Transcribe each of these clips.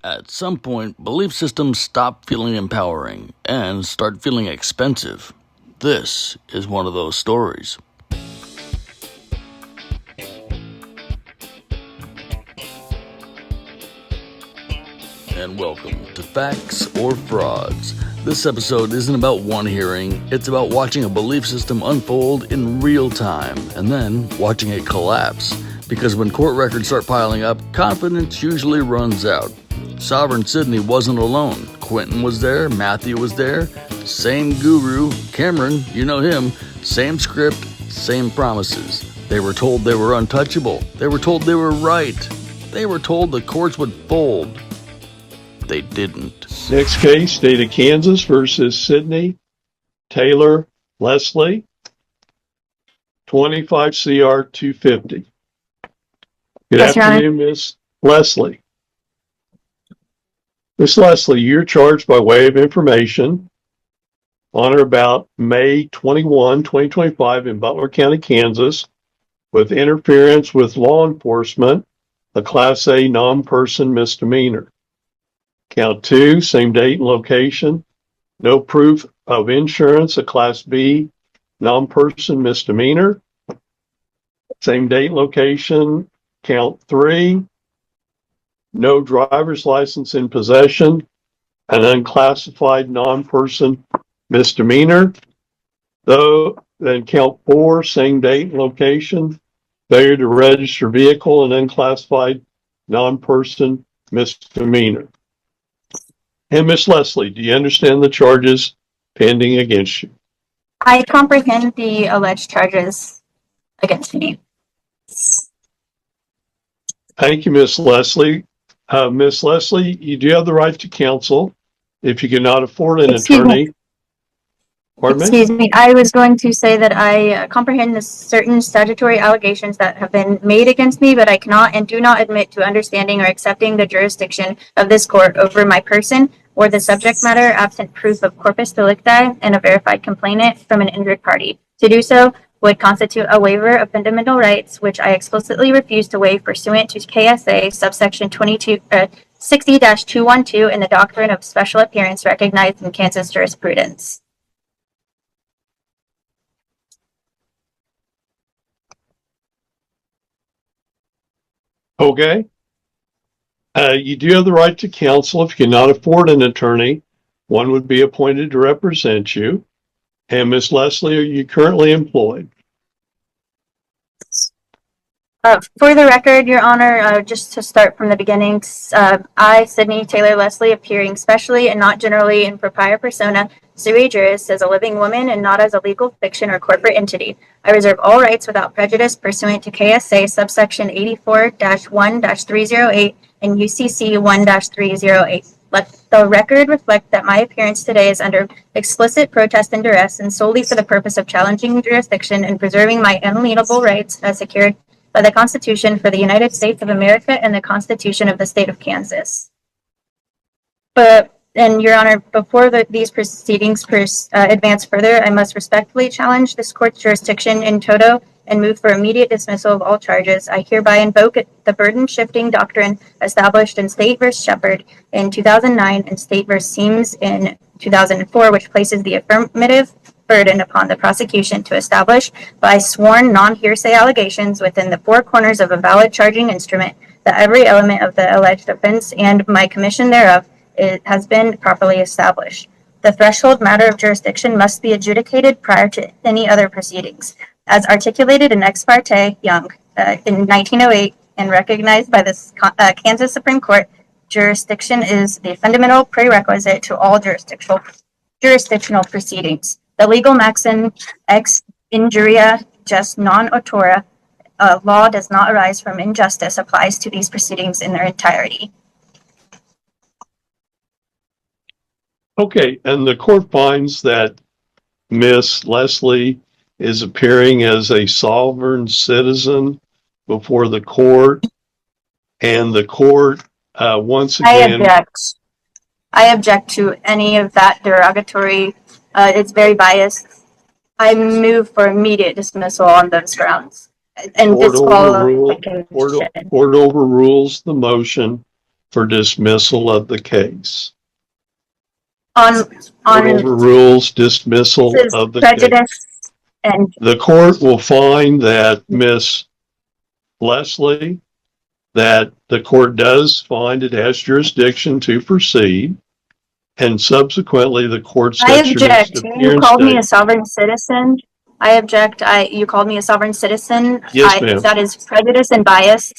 At some point, belief systems stop feeling empowering and start feeling expensive. This is one of those stories. And welcome to Facts or Frauds. This episode isn't about one hearing, it's about watching a belief system unfold in real time and then watching it collapse. Because when court records start piling up, confidence usually runs out. Sovereign Sydney wasn't alone. Quentin was there, Matthew was there, same guru, Cameron, you know him, same script, same promises. They were told they were untouchable. They were told they were right. They were told the courts would fold. They didn't. Next case, State of Kansas versus Sydney, Taylor, Lesley, 25 CR 250. Good afternoon, Miss Lesley. Miss Lesley, you're charged by way of information on or about May 21, 2025 in Butler County, Kansas, with interference with law enforcement, a Class A non-person misdemeanor. Count 2, same date and location, no proof of insurance, a Class B non-person misdemeanor. Same date and location. Count 3, no driver's license in possession, an unclassified non-person misdemeanor. Then count 4, same date and location, failure to register vehicle, an unclassified non-person misdemeanor. And Miss Lesley, do you understand the charges pending against you? I comprehend the alleged charges against me. Thank you, Miss Lesley. Miss Lesley, you do have the right to counsel if you cannot afford an attorney. Excuse me, I was going to say that I comprehend the certain statutory allegations that have been made against me, but I cannot and do not admit to understanding or accepting the jurisdiction of this court over my person or the subject matter absent proof of corpus delicti and a verified complainant from an injured party. To do so would constitute a waiver of fundamental rights, which I explicitly refuse to waive pursuant to KSA subsection 60-212 in the doctrine of special appearance recognized in Kansas jurisprudence. Okay. You do have the right to counsel if you cannot afford an attorney. One would be appointed to represent you. And Miss Lesley, are you currently employed? For the record, Your Honor, just to start from the beginning, I, Sydney Taylor Lesley, appearing specially and not generally in propria persona, sui juris, as a living woman and not as a legal fiction or corporate entity. I reserve all rights without prejudice pursuant to KSA subsection 84-1-308 and UCC 1-308. Let the record reflect that my appearance today is under explicit protest and duress and solely for the purpose of challenging jurisdiction and preserving my unalienable rights as secured by the Constitution for the United States of America and the Constitution of the State of Kansas. And Your Honor, before these proceedings advance further, I must respectfully challenge this court's jurisdiction in toto and move for immediate dismissal of all charges. I hereby invoke the burden-shifting doctrine established in State v. Shepard in 2009 and State v. Seams in 2004, which places the affirmative burden upon the prosecution to establish by sworn non-hearsay allegations within the four corners of a valid charging instrument that every element of the alleged offense and my commission thereof has been properly established. The threshold matter of jurisdiction must be adjudicated prior to any other proceedings. As articulated in Ex parte Young in 1908 and recognized by the Kansas Supreme Court, jurisdiction is the fundamental prerequisite to all jurisdictional proceedings. The legal maxim ex injuria just non autora, law does not arise from injustice, applies to these proceedings in their entirety. Okay, and the court finds that Miss Lesley is appearing as a sovereign citizen before the court, and the court once again... I object to any of that derogatory. It's very biased. I move for immediate dismissal on those grounds. And court overrules the motion for dismissal of the case. On Court overrules dismissal this is of the prejudice case. and The court will find that Miss Lesley, that the court does find it has jurisdiction to proceed, and subsequently the court I sets your next object. You appearance called me date. a sovereign citizen. I object. You called me a sovereign citizen. Yes, ma'am. That is prejudice and bias.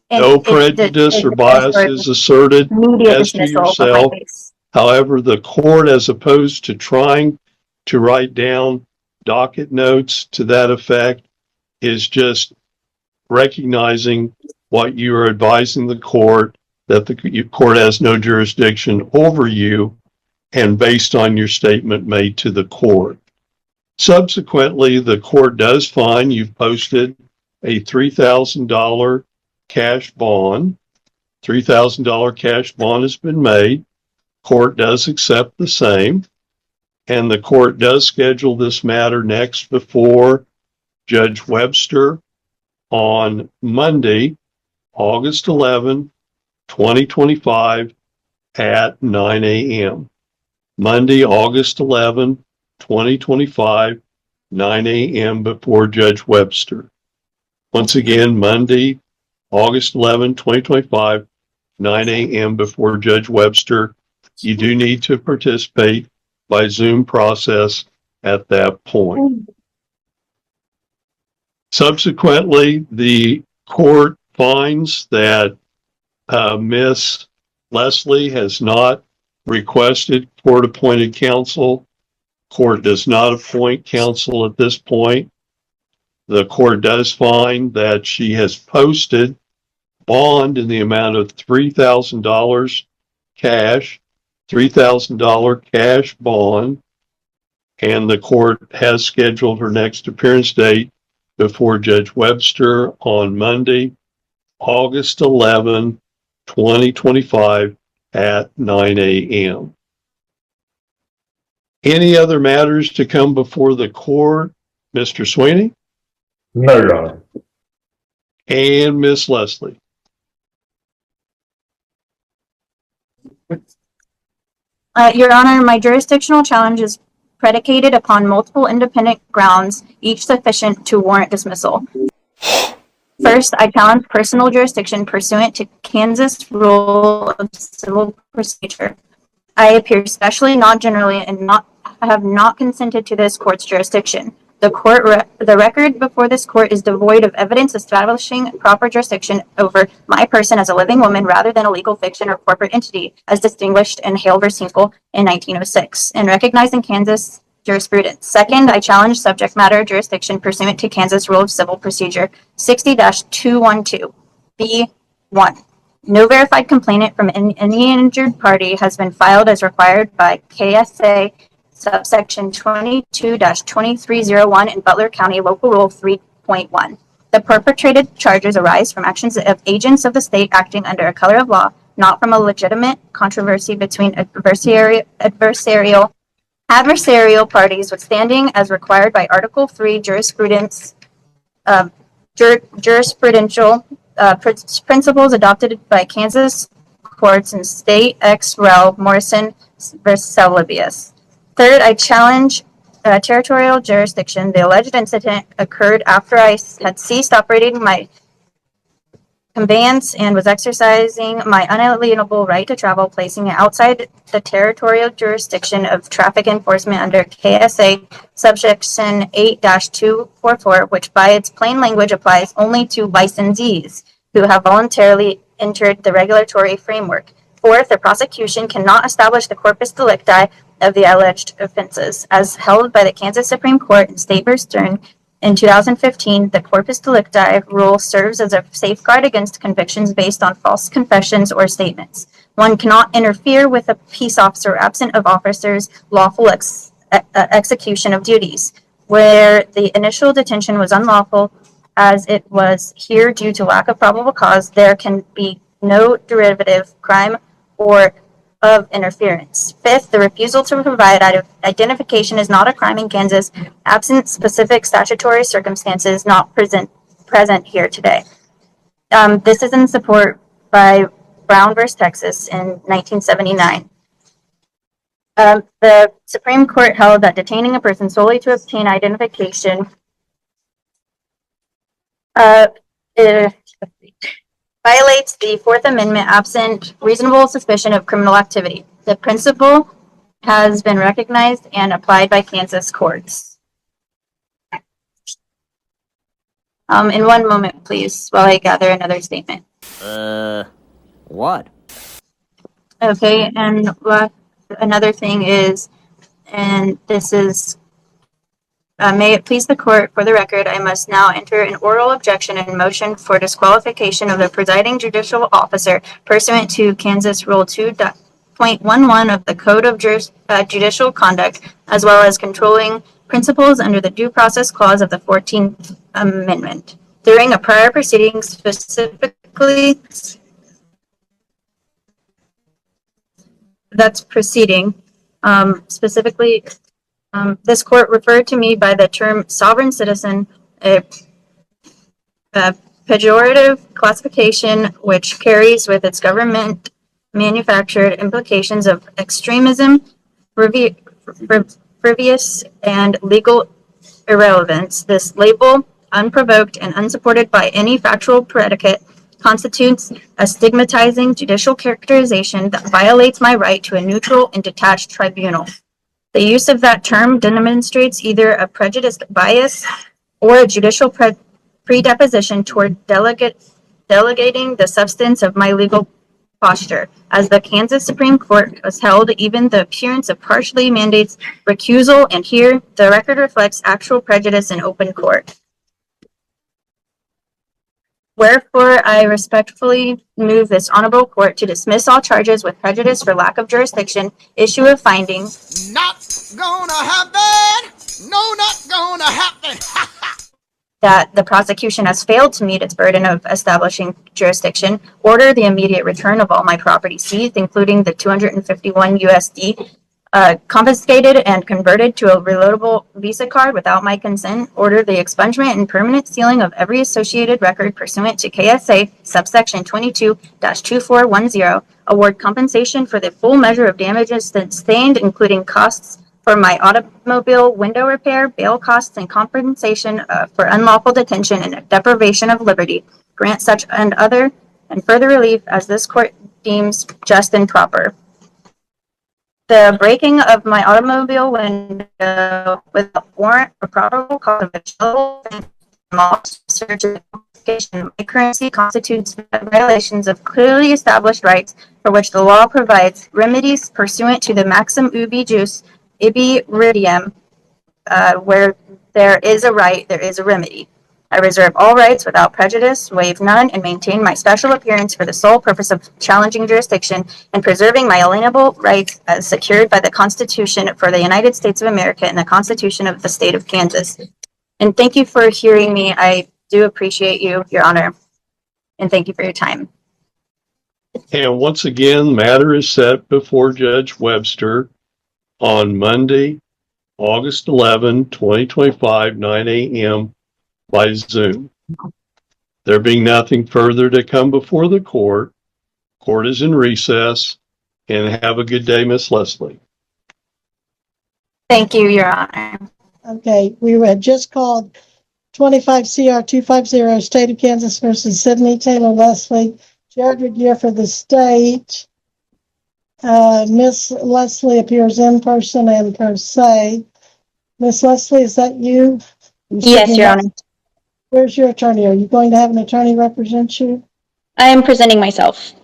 And No prejudice or bias is asserted immediate as to dismissal of my yourself. case. However, the court, as opposed to trying to write down docket notes to that effect, is just recognizing what you are advising the court, that the court has no jurisdiction over you, and based on your statement made to the court. Subsequently, the court does find you've posted a $3,000 cash bond. $3,000 cash bond has been made. Court does accept the same, and the court does schedule this matter next before Judge Webster on Monday, August 11, 2025 at 9 a.m. Monday, August 11, 2025, 9 a.m. before Judge Webster. Once again, Monday, August 11, 2025, 9 a.m. before Judge Webster. You do need to participate by Zoom process at that point. Subsequently, the court finds that Miss Lesley has not requested court-appointed counsel. Court does not appoint counsel at this point. The court does find that she has posted bond in the amount of $3,000 cash, $3,000 cash bond, and the court has scheduled her next appearance date before Judge Webster on Monday, August 11, 2025 at 9 a.m. Any other matters to come before the court, Mr. Sweeney? No, Your Honor. And Miss Lesley? Your Honor, my jurisdictional challenge is predicated upon multiple independent grounds, each sufficient to warrant dismissal. First, I challenge personal jurisdiction pursuant to Kansas Rule of Civil Procedure. I appear specially, not generally, and have not consented to this court's jurisdiction. The record before this court is devoid of evidence establishing proper jurisdiction over my person as a living woman rather than a legal fiction or corporate entity, as distinguished in Hale v. Hinkle in 1906, and recognizing Kansas jurisprudence. Second, I challenge subject matter jurisdiction pursuant to Kansas Rule of Civil Procedure 60-212, B1. No verified complainant from any injured party has been filed as required by KSA subsection 22-2301 in Butler County Local Rule 3.1. The perpetrated charges arise from actions of agents of the state acting under a color of law, not from a legitimate controversy between adversarial parties withstanding as required by Article 3 jurisprudential principles adopted by Kansas courts in State ex rel. Morrison v. Livius. Third, I challenge territorial jurisdiction. The alleged incident occurred after I had ceased operating my conveyance and was exercising my unalienable right to travel, placing it outside the territorial jurisdiction of traffic enforcement under KSA subsection 8-244, which by its plain language applies only to licensees who have voluntarily entered the regulatory framework. Fourth, the prosecution cannot establish the corpus delicti of the alleged offenses. As held by the Kansas Supreme Court in State v. Stern in 2015, the corpus delicti rule serves as a safeguard against convictions based on false confessions or statements. One cannot interfere with a peace officer absent of officer's lawful execution of duties. Where the initial detention was unlawful, as it was here due to lack of probable cause, there can be no derivative crime or of interference. Fifth, the refusal to provide identification is not a crime in Kansas, absent specific statutory circumstances not present here today. This is in support by Brown versus Texas in 1979. The Supreme Court held that detaining a person solely to obtain identification violates the Fourth Amendment absent reasonable suspicion of criminal activity. The principle has been recognized and applied by Kansas courts. In one moment, please, while I gather another statement. What? Okay, and another thing is, and this is, may it please the court, for the record, I must now enter an oral objection and motion for disqualification of the presiding judicial officer pursuant to Kansas Rule 2.11 of the Code of Judicial Conduct, as well as controlling principles under the Due Process Clause of the 14th Amendment. During a prior proceeding, specifically, this court referred to me by the term sovereign citizen, a pejorative classification which carries with its government manufactured implications of extremism, frivolous, and legal irrelevance. This label, unprovoked and unsupported by any factual predicate, constitutes a stigmatizing judicial characterization that violates my right to a neutral and detached tribunal. The use of that term demonstrates either a prejudiced bias or a judicial predisposition toward delegating the substance of my legal posture. As the Kansas Supreme Court has held, even the appearance of partially mandates recusal, and here the record reflects actual prejudice in open court. Wherefore, I respectfully move this honorable court to dismiss all charges with prejudice for lack of jurisdiction, issue a finding. Not gonna happen! No, not gonna happen! That the prosecution has failed to meet its burden of establishing jurisdiction, order the immediate return of all my property seized, including the 251 USD, confiscated and converted to a reloadable Visa card without my consent, order the expungement and permanent sealing of every associated record pursuant to KSA subsection 22-2410, award compensation for the full measure of damages sustained, including costs for my automobile window repair, bail costs, and compensation for unlawful detention and deprivation of liberty, grant such and other and further relief as this court deems just and proper. The breaking of my automobile window without warrant or probable cause of a search and confiscation of my currency constitutes violations of clearly established rights for which the law provides remedies pursuant to the maxim ubi jus ibi ridiem, where there is a right, there is a remedy. I reserve all rights without prejudice, waive none, and maintain my special appearance for the sole purpose of challenging jurisdiction and preserving my alienable rights as secured by the Constitution for the United States of America and the Constitution of the State of Kansas. And thank you for hearing me. I do appreciate you, Your Honor, and thank you for your time. And once again, matter is set before Judge Webster on Monday, August 11, 2025, 9 a.m. by Zoom. There being nothing further to come before the court is in recess, and have a good day, Miss Lesley. Thank you, Your Honor. Okay, we had just called 25 CR 250 State of Kansas versus Sidney Taylor Lesley. Jared Regier for the state. Miss Lesley appears in person and per se. Miss Lesley, is that you? Yes, Your Honor. Where's your attorney? Are you going to have an attorney represent you? I am presenting myself.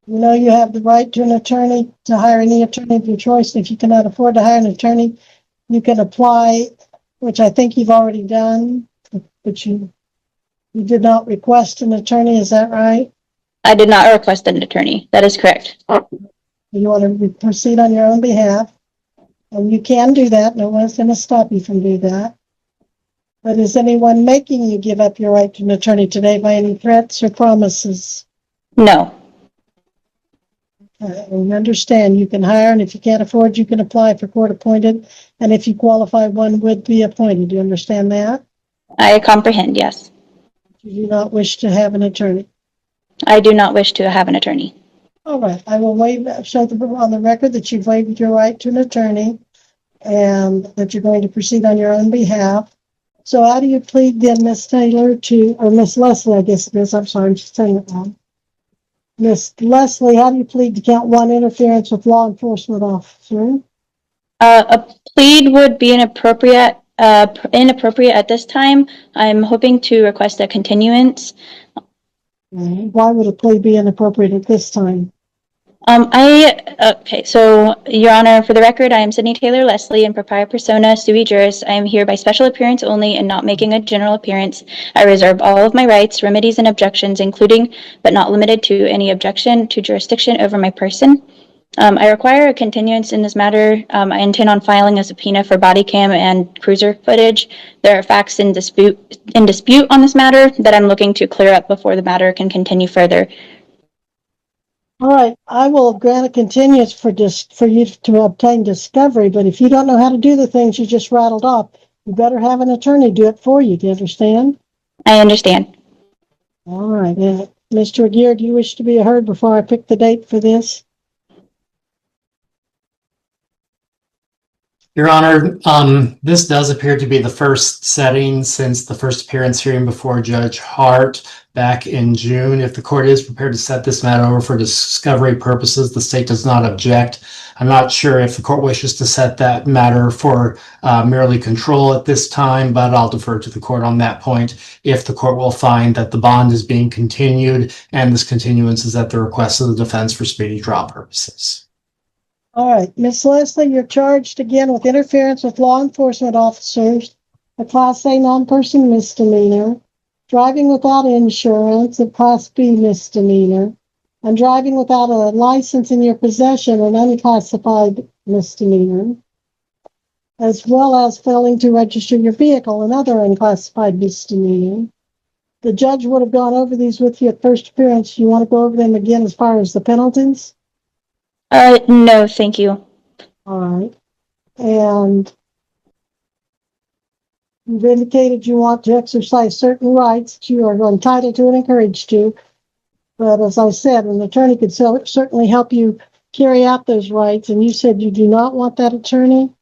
You know you have the right to an attorney, to hire any attorney of your choice. If you cannot afford to hire an attorney, you can apply, which I think you've already done, but you did not request an attorney, is that right? I did not request an attorney. That is correct. You want to proceed on your own behalf, and you can do that. No one's going to stop you from doing that. But is anyone making you give up your right to an attorney today by any threats or promises? No. And understand you can hire, and if you can't afford, you can apply for court appointed. And if you qualify, one would be appointed. Do you understand that? I comprehend, yes. You do not wish to have an attorney. I do not wish to have an attorney. All right, I will show on the record that you've waived your right to an attorney and that you're going to proceed on your own behalf. So how do you plead then, Miss Taylor, or Miss Lesley, I guess it is. I'm sorry, I'm just saying it wrong. Miss Lesley, how do you plead to count one, interference with law enforcement officer? A plead would be inappropriate at this time. I'm hoping to request a continuance. Why would a plea be inappropriate at this time? Okay, so, Your Honor, for the record, I am Sydney Taylor Lesley, in propria persona sui juris. I am here by special appearance only and not making a general appearance. I reserve all of my rights, remedies, and objections, including but not limited to any objection to jurisdiction over my person. I require a continuance in this matter. I intend on filing a subpoena for body cam and cruiser footage. There are facts in dispute on this matter that I'm looking to clear up before the matter can continue further. All right, I will grant a continuance for you to obtain discovery, but if you don't know how to do the things you just rattled off, you better have an attorney do it for you. Do you understand? I understand. All right. Mr. Aguirre, do you wish to be heard before I pick the date for this? Your Honor, this does appear to be the first setting since the first appearance hearing before Judge Hart back in June. If the court is prepared to set this matter over for discovery purposes, the state does not object. I'm not sure if the court wishes to set that matter for merely control at this time, but I'll defer to the court on that point if the court will find that the bond is being continued and this continuance is at the request of the defense for speedy trial purposes. All right, Miss Lesley, you're charged again with interference with law enforcement officers, a Class A non-person misdemeanor, driving without insurance, a Class B misdemeanor, and driving without a license in your possession, an unclassified misdemeanor, as well as failing to register your vehicle, another unclassified misdemeanor. The judge would have gone over these with you at first appearance. You want to go over them again as far as the penalties? No, thank you. All right. And you've indicated you want to exercise certain rights that you are entitled to and encouraged to. But as I said, an attorney could certainly help you carry out those rights. And you said you do not want that attorney?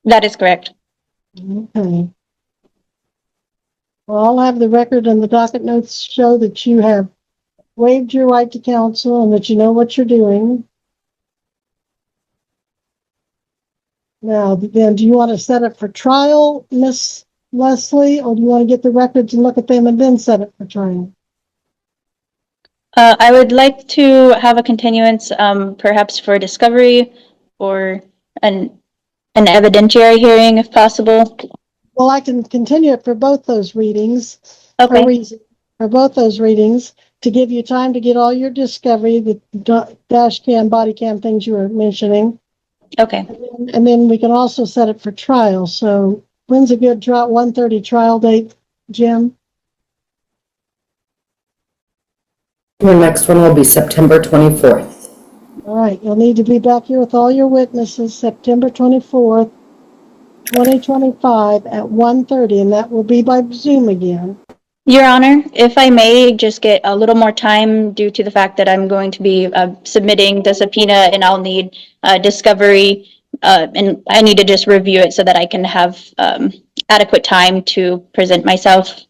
That is correct. Okay. Well, I'll have the record and the docket notes show that you have waived your right to counsel and that you know what you're doing. Now, then, do you want to set it for trial, Miss Lesley, or do you want to get the records and look at them and then set it for trial? I would like to have a continuance, perhaps for discovery or an evidentiary hearing if possible. Well, I can continue it for both those readings. Okay. For both those readings, to give you time to get all your discovery, the dash cam, body cam things you were mentioning. Okay. And then we can also set it for trial. So when's a good 1:30 trial date, Jim? Your next one will be September 24th. All right, you'll need to be back here with all your witnesses September 24th, 2025 at 1:30, and that will be by Zoom again. Your Honor, if I may just get a little more time due to the fact that I'm going to be submitting the subpoena and I'll need discovery and I need to just review it so that I can have adequate time to present myself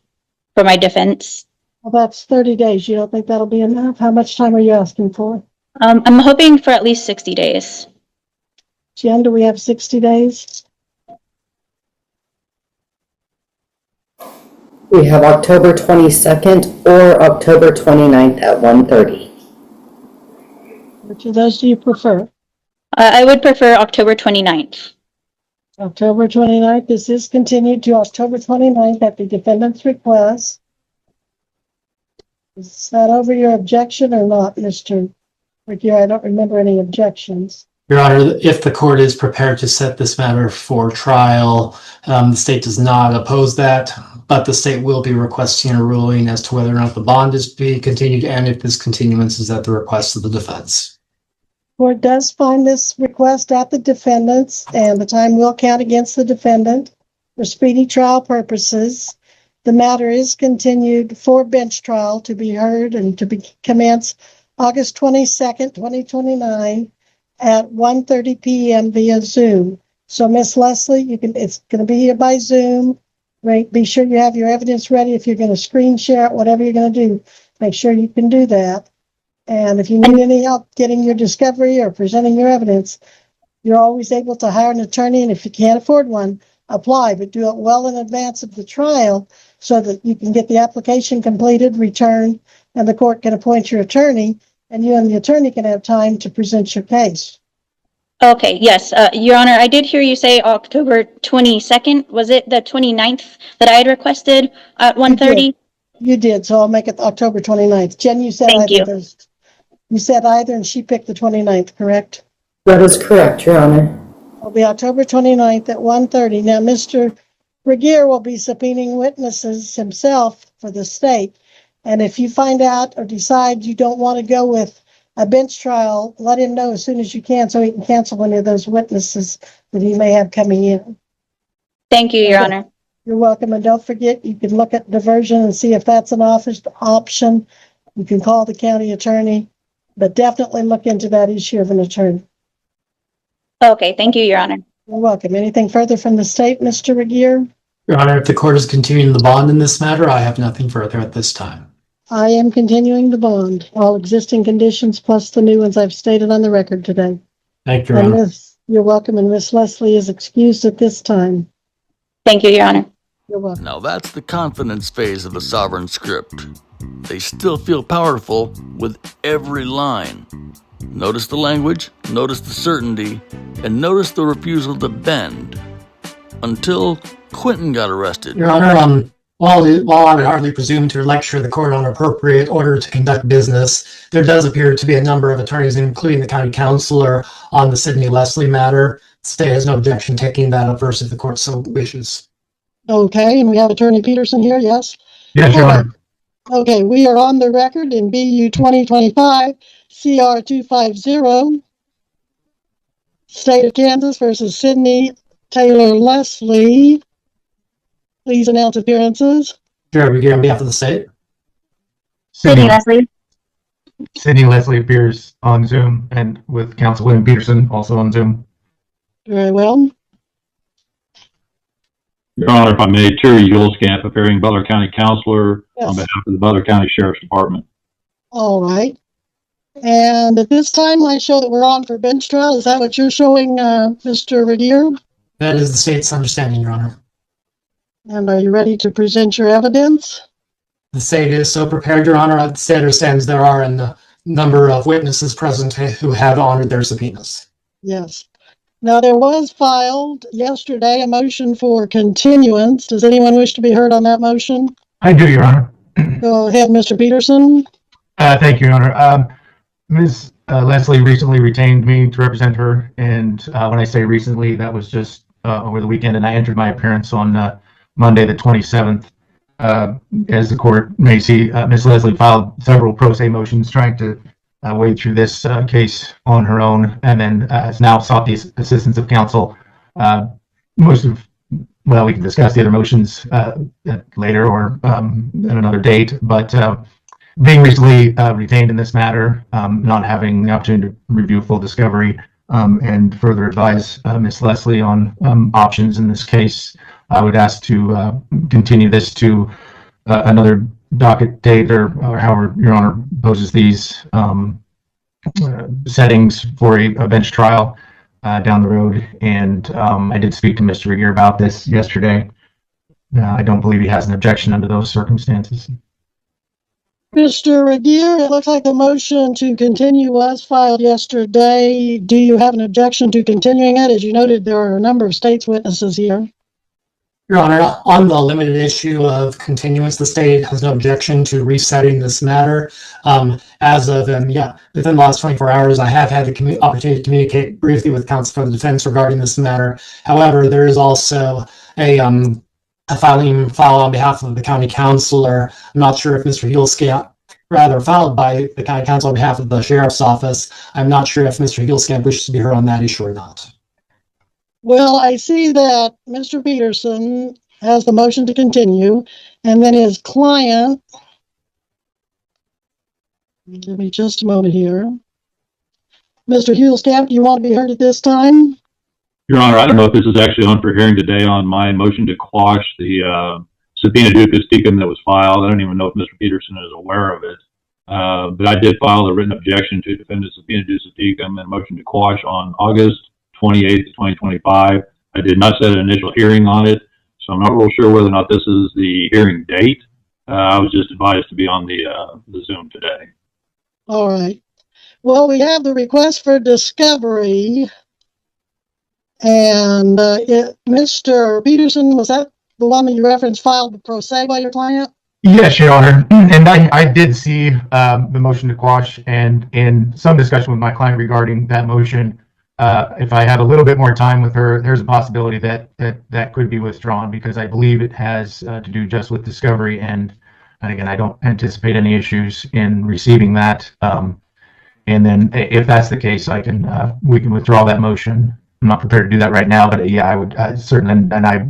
for my defense. Well, that's 30 days. You don't think that'll be enough? How much time are you asking for? I'm hoping for at least 60 days. Jen, do we have 60 days? We have October 22nd or October 29th at 1:30. Which of those do you prefer? I would prefer October 29th. October 29th. This is continued to October 29th at the defendant's request. Is that over your objection or not, Mr. Ricky? I don't remember any objections. Your Honor, if the court is prepared to set this matter for trial, the state does not oppose that, but the state will be requesting a ruling as to whether or not the bond is to be continued and if this continuance is at the request of the defense. Court does find this request at the defendant's, and the time will count against the defendant for speedy trial purposes. The matter is continued for bench trial to be heard and to be commenced August 22nd, 2029 at 1:30 p.m. via Zoom. So Miss Lesley, it's going to be here by Zoom. Right? Be sure you have your evidence ready. If you're going to screen share it, whatever you're going to do, make sure you can do that. And if you need any help getting your discovery or presenting your evidence, you're always able to hire an attorney. And if you can't afford one, apply, but do it well in advance of the trial so that you can get the application completed, returned, and the court can appoint your attorney, and you and the attorney can have time to present your case. Okay, yes, Your Honor, I did hear you say October 22nd. Was it the 29th that I had requested at 1:30? You did, so I'll make it October 29th. Jen, you said Thank either. You said either, and she picked the 29th, correct? That is correct, Your Honor. It'll be October 29th at 1:30. Now, Mr. Regier will be subpoenaing witnesses himself for the state. And if you find out or decide you don't want to go with a bench trial, let him know as soon as you can so he can cancel any of those witnesses that he may have coming in. Thank you, Your Honor. You're welcome. And don't forget, you can look at diversion and see if that's an option. You can call the county attorney, but definitely look into that issue of an attorney. Okay, thank you, Your Honor. You're welcome. Anything further from the state, Mr. Regier? Your Honor, if the court is continuing the bond in this matter, I have nothing further at this time. I am continuing the bond, all existing conditions plus the new ones I've stated on the record today. Thank you, Your Honor. You're welcome, and Miss Lesley is excused at this time. Thank you, Your Honor. You're welcome. Now that's the confidence phase of the sovereign script. They still feel powerful with every line. Notice the language, notice the certainty, and notice the refusal to bend. Until Quentin got arrested. Your Honor, while I would hardly presume to lecture the court on appropriate order to conduct business, there does appear to be a number of attorneys, including the county counselor, on the Sidney Lesley matter. The state has no objection taking that up versus the court so wishes. Okay, and we have Attorney Peterson here, yes? Yes, Your Honor. Okay, we are on the record in BU 2025 CR 250, State of Kansas versus Sidney Taylor Lesley. Please announce appearances. Sure, we get on behalf of the state. Sidney Lesley. Sidney Lesley appears on Zoom, and with Counsel William Peterson also on Zoom. Very well. Your Honor, if I may, Terry Yuleskamp, appearing Butler County Counselor on behalf of the Butler County Sheriff's Department. All right. And at this time, I show that we're on for bench trial. Is that what you're showing, Mr. Regier? That is the state's understanding, Your Honor. And are you ready to present your evidence? The state is so prepared, Your Honor. The state understands there are a number of witnesses present who have honored their subpoenas. Yes. Now, there was filed yesterday a motion for continuance. Does anyone wish to be heard on that motion? I do, Your Honor. Go ahead, Mr. Peterson. Thank you, Your Honor. Ms. Lesley recently retained me to represent her, and when I say recently, that was just over the weekend, and I entered my appearance on Monday the 27th. As the court may see, Ms. Lesley filed several pro se motions trying to wade through this case on her own, and then has now sought the assistance of counsel. We can discuss the other motions later or at another date, but being recently retained in this matter, not having the opportunity to review full discovery and further advise Ms. Lesley on options in this case, I would ask to continue this to another docket date or however Your Honor poses these settings for a bench trial down the road. And I did speak to Mr. Regier about this yesterday. I don't believe he has an objection under those circumstances. Mr. Regier, it looks like the motion to continue was filed yesterday. Do you have an objection to continuing it? As you noted, there are a number of state's witnesses here. Your Honor, on the limited issue of continuance, the state has no objection to resetting this matter. As of, within the last 24 hours, I have had the opportunity to communicate briefly with counsel for the defense regarding this matter. However, there is also a filing on behalf of the county counselor. I'm not sure if Mr. Yuleskamp, filed by the county counsel on behalf of the sheriff's office. I'm not sure if Mr. Yuleskamp wishes to be heard on that issue or not. Well, I see that Mr. Peterson has the motion to continue, and then his client, give me just a moment here. Mr. Huelskamp, do you want to be heard at this time? Your Honor, I don't know if this is actually on for hearing today on my motion to quash the subpoena ducis tecum that was filed. I don't even know if Mr. Peterson is aware of it. But I did file a written objection to defendant's subpoena ducis tecum and motion to quash on August 28th, 2025. I did not set an initial hearing on it, so I'm not real sure whether or not this is the hearing date. I was just advised to be on the Zoom today. All right. Well, we have the request for discovery, and Mr. Peterson, was that the one that you referenced filed pro se by your client? Yes, Your Honor. And I did see the motion to quash, and in some discussion with my client regarding that motion, if I had a little bit more time with her, there's a possibility that could be withdrawn, because I believe it has to do just with discovery. And again, I don't anticipate any issues in receiving that. And then if that's the case, we can withdraw that motion. I'm not prepared to do that right now, but yeah, I would certainly, and I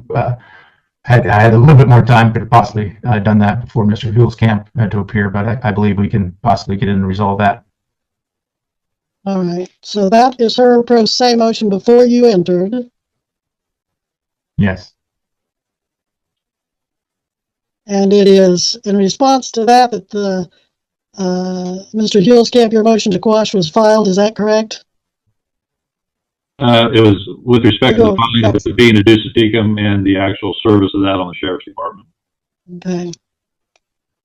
had a little bit more time, could have possibly done that before Mr. Huelskamp had to appear, but I believe we can possibly get in and resolve that. All right. So that is her pro se motion before you entered. Yes. And it is in response to that the Mr. Huelskamp, your motion to quash was filed. Is that correct? It was with respect to the filing of the subpoena ducis tecum and the actual service of that on the Sheriff's Department. Okay.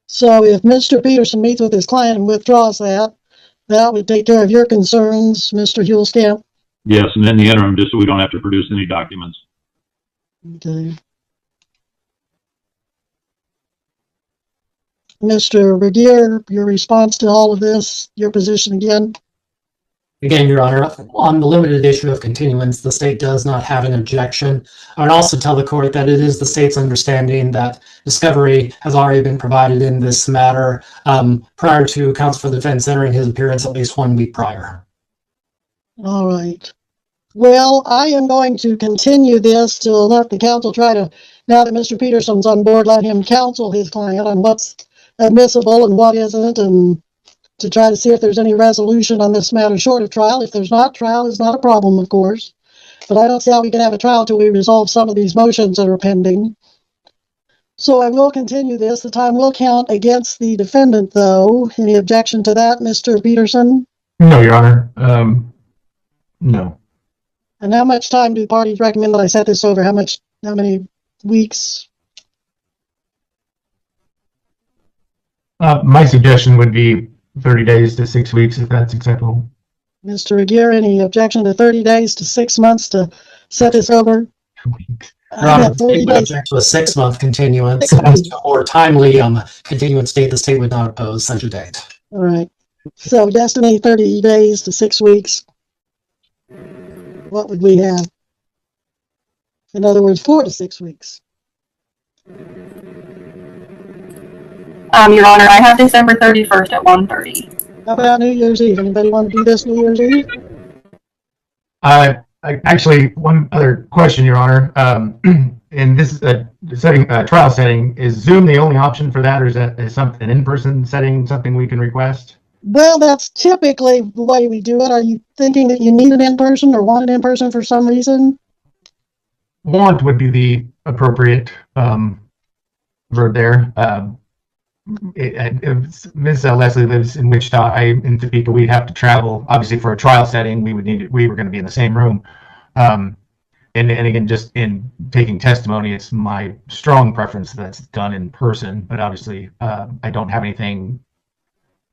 So if Mr. Peterson meets with his client and withdraws that, that would take care of your concerns, Mr. Huelskamp? Yes, and in the interim, just so we don't have to produce any documents. Okay. Mr. Regier, your response to all of this, your position again? Again, Your Honor, on the limited issue of continuance, the state does not have an objection. I would also tell the court that it is the state's understanding that discovery has already been provided in this matter prior to counsel for the defense entering his appearance at least 1 week prior. All right. Well, I am going to continue this to let the counsel try to, now that Mr. Peterson's on board, let him counsel his client on what's admissible and what isn't, and to try to see if there's any resolution on this matter short of trial. If there's not, trial is not a problem, of course. But I don't see how we can have a trial till we resolve some of these motions that are pending. So I will continue this. The time will count against the defendant, though. Any objection to that, Mr. Peterson? No, Your Honor. No. And how much time do the parties recommend that I set this over? How many weeks? My suggestion would be 30 days to 6 weeks, if that's acceptable. Mr. Regier, any objection to 30 days to 6 months to set this over? Your Honor, the state would object to a 6-month continuance, or timely continuance date. The state would not oppose such a date. All right. So destiny 30 days to 6 weeks. What would we have? In other words, 4 to 6 weeks. Your Honor, I have December 31st at 1:30. How about New Year's Eve? Anybody want to do this New Year's Eve? Actually, one other question, Your Honor. In this trial setting, is Zoom the only option for that, or is an in-person setting something we can request? Well, that's typically the way we do it. Are you thinking that you need an in-person or want an in-person for some reason? Want would be the appropriate verb there. Ms. Lesley lives in Wichita. In Topeka. We'd have to travel. Obviously, for a trial setting, we were going to be in the same room. And again, just in taking testimony, it's my strong preference that's done in person. But obviously, I don't have anything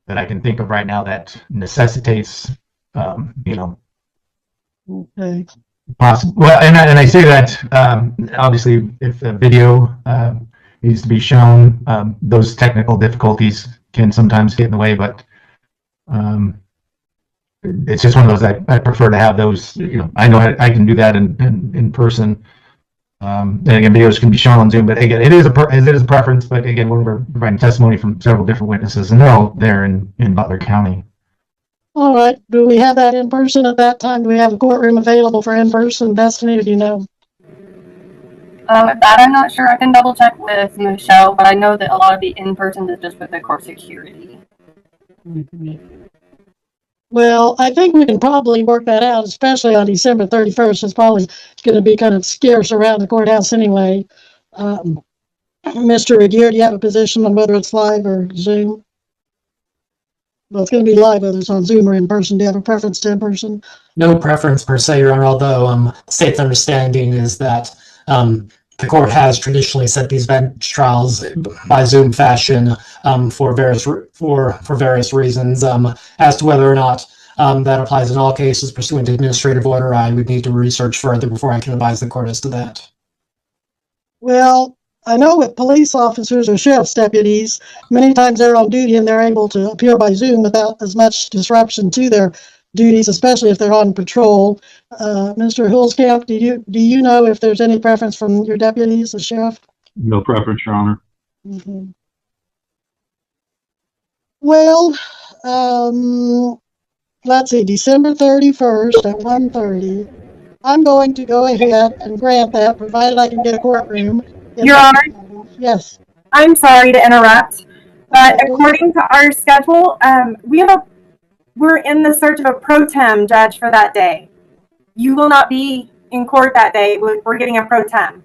that I can think of right now that necessitates, Okay. possible. Well, and I say that obviously, if the video needs to be shown, those technical difficulties can sometimes get in the way, but it's just one of those I prefer to have those. I know I can do that in person. And again, videos can be shown on Zoom, but again, it is a preference. But again, we're providing testimony from several different witnesses, and they're all there in Butler County. All right. Do we have that in person at that time? Do we have a courtroom available for in person? Destiny, do you know? That I'm not sure. I can double check with Michelle, but I know that a lot of the in-person is just with the court security. Well, I think we can probably work that out, especially on December 31st. It's probably going to be kind of scarce around the courthouse anyway. Mr. Regier, do you have a position on whether it's live or Zoom? Well, it's going to be live, whether it's on Zoom or in person. Do you have a preference to in person? No preference per se, Your Honor, although state's understanding is that the court has traditionally set these bench trials by Zoom fashion for various reasons. As to whether or not that applies in all cases pursuant to administrative order, I would need to research further before I can advise the court as to that. Well, I know with police officers or sheriff's deputies, many times they're on duty and they're able to appear by Zoom without as much disruption to their duties, especially if they're on patrol. Mr. Hulskamp, do you know if there's any preference from your deputies, the sheriff? No preference, Your Honor. Mm-hmm. Well, let's see, December 31st at 1:30. I'm going to go ahead and grant that, provided I can get a courtroom. Your Honor? Yes. I'm sorry to interrupt, but according to our schedule, we're in the search of a pro tem judge for that day. You will not be in court that day. We're getting a pro tem.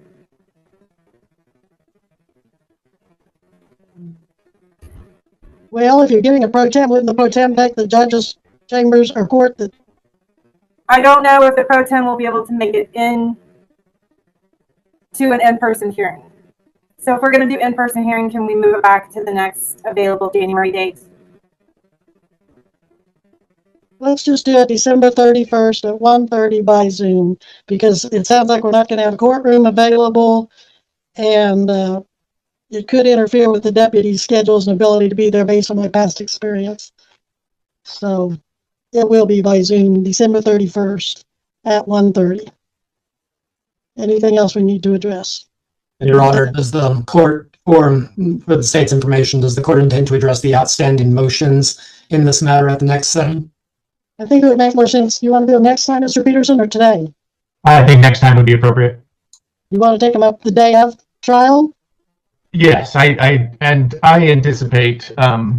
Well, if you're getting a pro tem, wouldn't the pro tem take the judge's chambers or court? I don't know if the pro tem will be able to make it in to an in-person hearing. So if we're going to do in-person hearing, can we move it back to the next available January date? Let's just do it December 31st at 1:30 by Zoom, because it sounds like we're not going to have a courtroom available, and it could interfere with the deputy's schedules and ability to be there based on my past experience. So it will be by Zoom, December 31st at 1:30. Anything else we need to address? Your Honor, does the court, or for the state's information, does the court intend to address the outstanding motions in this matter at the next setting? I think it would make more sense. You want to do it next time, Mr. Peterson, or today? I think next time would be appropriate. You want to take them up the day of trial? Yes, I anticipate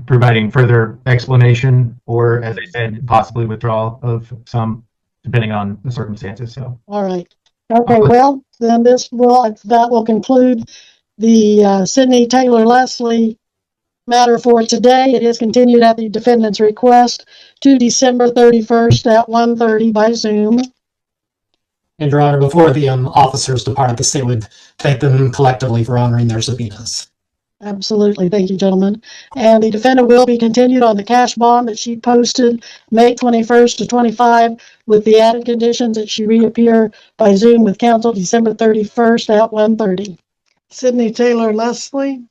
providing further explanation, or as I said, possibly withdrawal of some, depending on the circumstances. So. All right. Okay. Well, then that will conclude the Sidney Taylor Lesley matter for today. It is continued at the defendant's request to December 31st at 1:30 by Zoom. And Your Honor, before the officers depart, the state would thank them collectively for honoring their subpoenas. Absolutely. Thank you, gentlemen. And the defendant will be continued on the cash bond that she posted May 21st to 25, with the added conditions that she reappear by Zoom with counsel December 31st at 1:30. Sidney Taylor Lesley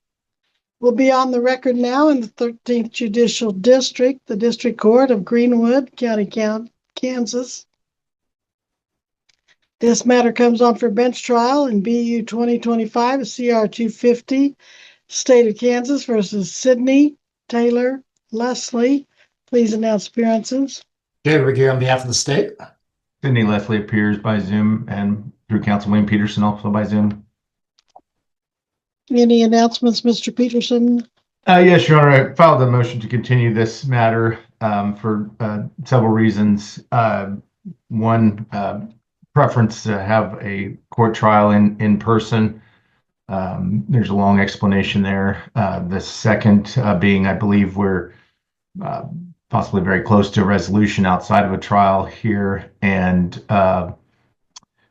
will be on the record now in the 13th Judicial District, the District Court of Greenwood, County, Kansas. This matter comes on for bench trial in BU 2025, CR 250, State of Kansas versus Sidney Taylor Lesley. Please announce appearances. Jay Regier on behalf of the state. Sidney Lesley appears by Zoom, and through counsel Wayne Peterson also by Zoom. Any announcements, Mr. Peterson? Yes, Your Honor. I filed a motion to continue this matter for several reasons. One, preference to have a court trial in person. There's a long explanation there. The second being, I believe we're possibly very close to a resolution outside of a trial here. And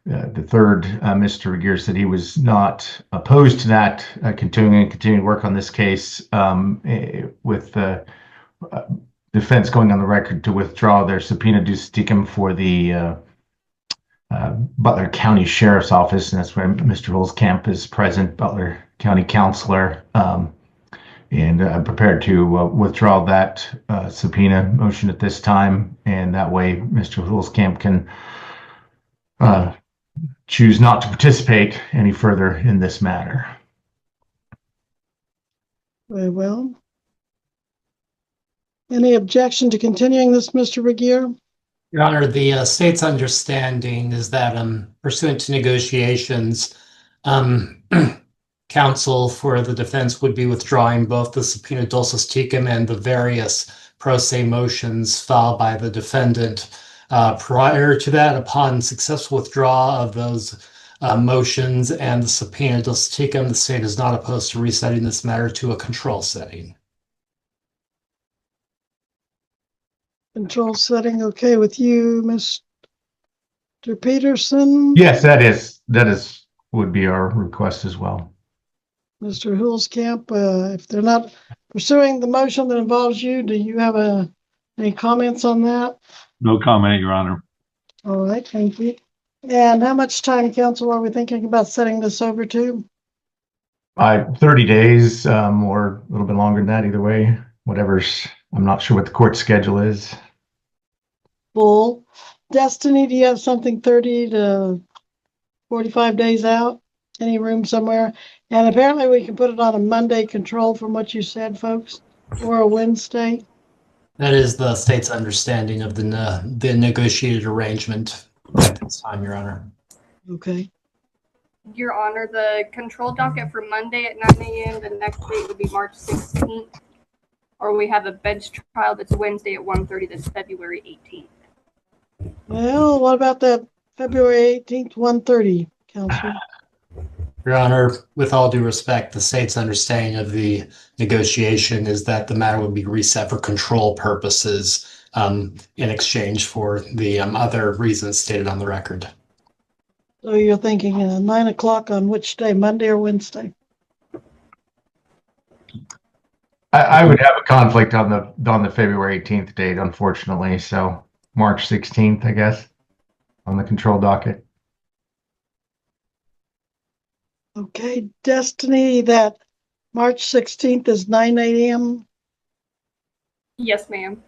the third, Mr. Regier said he was not opposed to that, continuing work on this case with the defense going on the record to withdraw their subpoena duce tecum for the Butler County Sheriff's Office, and that's where Mr. Hulskamp is present, Butler County Counselor, and I'm prepared to withdraw that subpoena motion at this time, and that way Mr. Hulskamp can choose not to participate any further in this matter. Very well. Any objection to continuing this, Mr. Regier? Your Honor, the state's understanding is that pursuant to negotiations, Counsel for the defense would be withdrawing both the subpoena dulcis tecum and the various pro se motions filed by the defendant. Prior to that, upon successful withdrawal of those motions and the subpoena dulcis tecum, the state is not opposed to resetting this matter to a control setting. Control setting, okay with you, Mr. Peterson? Yes, that would be our request as well. Mr. Hulskamp, if they're not pursuing the motion that involves you, do you have any comments on that? No comment, Your Honor. All right, thank you. And how much time, counsel, are we thinking about setting this over to? 30 days, or a little bit longer than that, either way. I'm not sure what the court schedule is. Full. Destiny, do you have something 30 to 45 days out? Any room somewhere? And apparently we can put it on a Monday control from what you said, folks, or a Wednesday. That is the state's understanding of the negotiated arrangement at this time, Your Honor. Okay. Your Honor, the control docket for Monday at 9 a.m. The next date would be March 16th. Or we have a bench trial that's Wednesday at 1:30. That's February 18th. Well, what about that February 18th, 1:30, counsel? Your Honor, with all due respect, the state's understanding of the negotiation is that the matter would be reset for control purposes in exchange for the other reasons stated on the record. So you're thinking 9 o'clock on which day, Monday or Wednesday? I would have a conflict on the February 18th date, unfortunately. So March 16th, I guess, on the control docket. Okay, Destiny, that March 16th is 9 a.m. Yes, ma'am.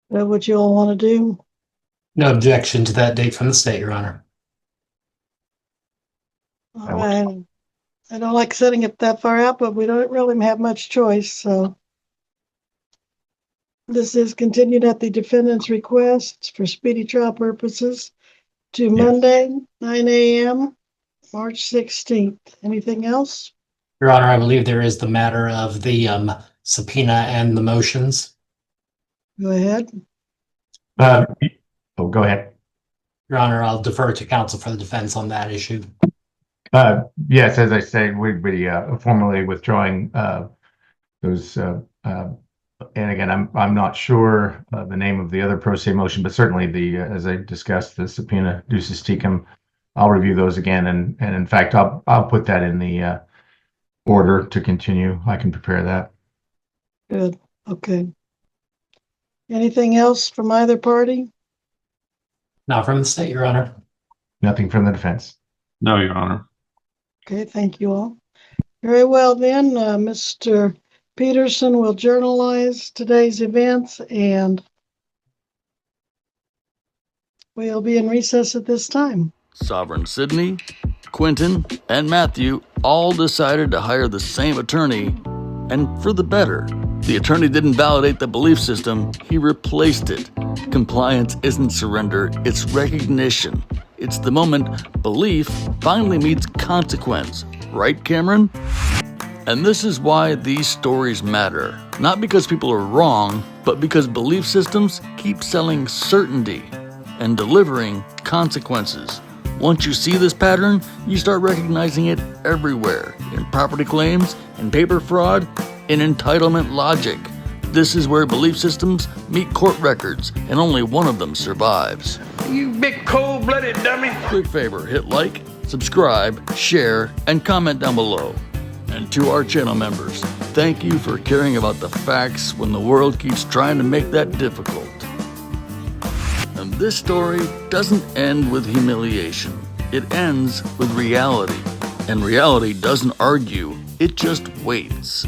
Is that what you all want to do? No objection to that date from the state, Your Honor. All right. I don't like setting it that far out, but we don't really have much choice, so. This is continued at the defendant's request for speedy trial purposes to Monday, 9 a.m., March 16th. Anything else? Your Honor, I believe there is the matter of the subpoena and the motions. Go ahead. Go ahead. Your Honor, I'll defer to counsel for the defense on that issue. Yes, as I said, we'd be formally withdrawing those. And again, I'm not sure the name of the other pro se motion, but certainly as I discussed, the subpoena dulcis tecum, I'll review those again, and in fact, I'll put that in the order to continue. I can prepare that. Good. Okay. Anything else from either party? Not from the state, Your Honor. Nothing from the defense. No, Your Honor. Okay, thank you all. Very well then, Mr. Peterson will journalize today's events, and we'll be in recess at this time. Sovereign Sydney, Quentin, and Matthew all decided to hire the same attorney, and for the better. The attorney didn't validate the belief system, he replaced it. Compliance isn't surrender, it's recognition. It's the moment belief finally meets consequence. Right, Cameron? And this is why these stories matter. Not because people are wrong, but because belief systems keep selling certainty and delivering consequences. Once you see this pattern, you start recognizing it everywhere. In property claims, in paper fraud, in entitlement logic. This is where belief systems meet court records, and only one of them survives. You big cold-blooded dummy. Quick favor, hit like, subscribe, share, and comment down below. And to our channel members, thank you for caring about the facts when the world keeps trying to make that difficult. And this story doesn't end with humiliation. It ends with reality. And reality doesn't argue, it just waits.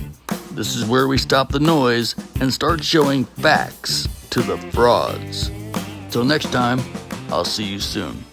This is where we stop the noise and start showing facts to the frauds. Till next time, I'll see you soon.